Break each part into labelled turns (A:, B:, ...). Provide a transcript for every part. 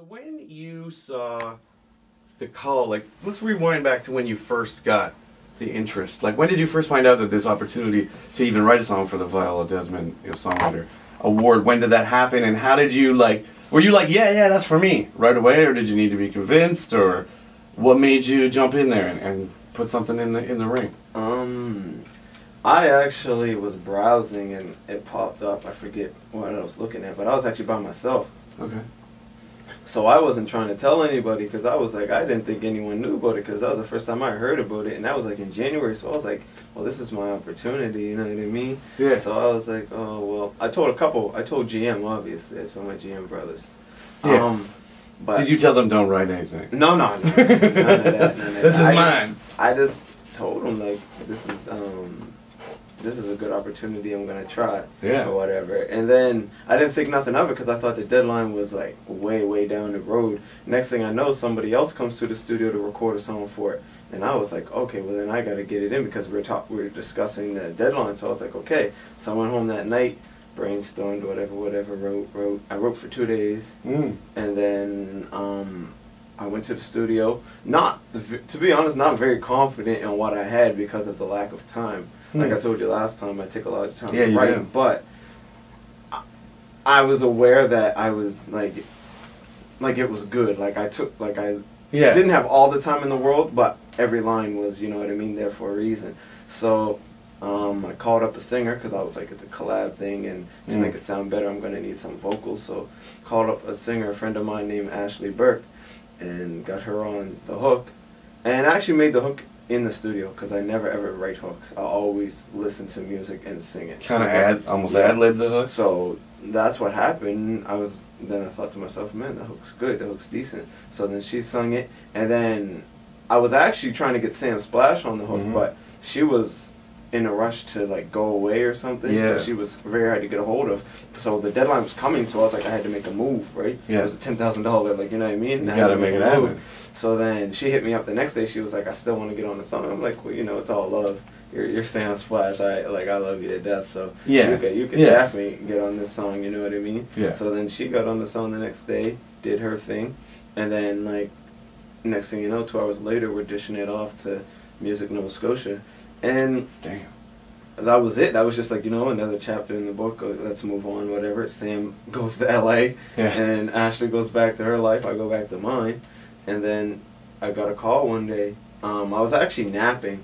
A: when you saw the call, like, let's rewind back to when you first got the interest. Like, when did you first find out that this opportunity to even write a song for the Viola Desmond, Songwriter Award? When did that happen, and how did you, like, were you like, yeah, that's for me right away, or did you need to be convinced, or what made you jump in there and put something in the ring?
B: I actually was browsing and it popped up. I forget what I was looking at, but I was actually by myself.
A: Okay.
B: So I wasn't trying to tell anybody because I was like, I didn't think anyone knew about it because that was the first time I heard about it, and that was like in January. So I was like, well, this is my opportunity, you know what I mean?
A: Yeah.
B: So I was like, oh, well, I told GM, obviously. I told my GM brothers.
A: Yeah.
B: But
A: did you tell them don't write anything?
B: No. None of that.
A: This is mine.
B: I just told them, like, this is a good opportunity, I'm going to try, or whatever. And then I didn't think nothing of it because I thought the deadline was like way down the road. Next thing I know, somebody else comes to the studio to record a song for it. And I was like, okay, well then I got to get it in because we were discussing the deadline. So I was like, okay. So I went home that night, brainstormed, whatever, wrote. I wrote for 2 days. And then I went to the studio, to be honest, not very confident in what I had because of the lack of time. Like I told you last time, I take a lot of time to write, but I was aware that I was like it was good. Like I didn't have all the time in the world, but every line was, you know what I mean, there for a reason. So I called up a singer because I was like, it's a collab thing, and to make it sound better, I'm gonna need some vocals. So called up a singer, a friend of mine named Ashley Burke, and got her on the hook, and I actually made the hook in the studio because I never ever write hooks. I always listen to music and sing it.
A: Kind of almost ad-lib the hook.
B: So that's what happened. Then I thought to myself, man, the hook's good, the hook's decent. So then she sung it, and then I was actually trying to get Samm Splash on the hook, but she was in a rush to like go away or something, so she was very hard to get a hold of. So the deadline was coming, so I was like, I had to make a move, right? It was a $10,000, like, you know what I mean?
A: You gotta make it happen.
B: So then she hit me up the next day. She was like, I still want to get on the song. I'm like, well, you know, it's all love. You're Samm Splash. I love you to death. So you could definitely get on this song. You know what I mean? Yeah. So then she got on the song the next day, did her thing, and then like next thing you know, 2 hours later, we're dishing it off to Music Nova Scotia, and that was it. That was just like, you know, another chapter in the book. Let's move on, whatever. Sam goes to LA, and Ashley goes back to her life. I go back to mine. And then I got a call one day. I was actually napping,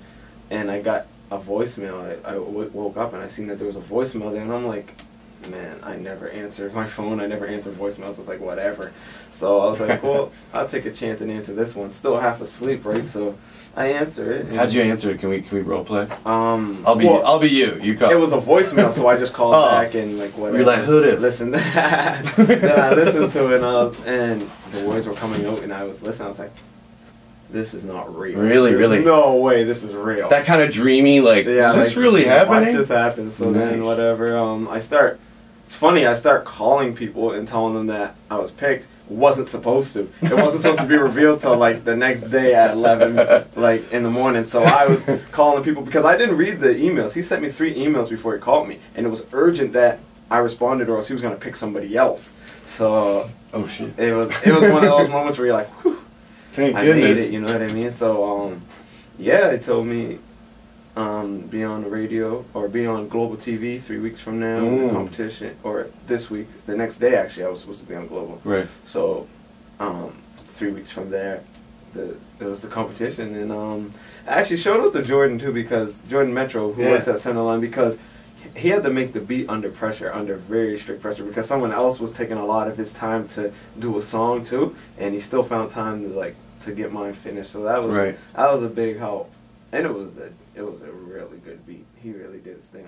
B: and I got a voicemail. I woke up and I seen that there was a voicemail there, and I'm like, man, I never answer my phone. I never answer voicemails. It's like, whatever. So I was like, well, I'll take a chance and answer this one. Still half asleep, right? So I answer it.
A: How'd you answer it? Can we role play?
B: I'll
A: be you. You call.
B: It was a voicemail, so I just called back and like whatever.
A: You're like, who this?
B: Listen. Then I listened to it, and the words were coming out, and I was listening. I was like, this is not real. There's no way this is real.
A: That kind of dreamy, like, is this really happening?
B: What just happened? So then whatever. It's funny. I start calling people and telling them that I was picked. Wasn't supposed to. It wasn't supposed to be revealed till like the next day at 11, like in the morning. So I was calling people because I didn't read the emails. He sent me 3 emails before he called me, and it was urgent that I responded, or else he was gonna pick somebody else. So
A: oh shit,
B: it was one of those moments where you're like, whew,
A: thank
B: I
A: goodness.
B: made it. You know what I mean? So yeah, they told me be on the radio or be on Global TV 3 weeks from now, the competition, or this week, the next day actually I was supposed to be on Global. Right. So 3 weeks from there, it was the competition, and I actually showed out to Jordan too, because Jordan Metro, who works at Centerline, because he had to make the beat under pressure, under very strict pressure, because someone else was taking a lot of his time to do a song too, and he still found time to get mine finished. So that was a big help. And it was a really good beat. He really did his thing.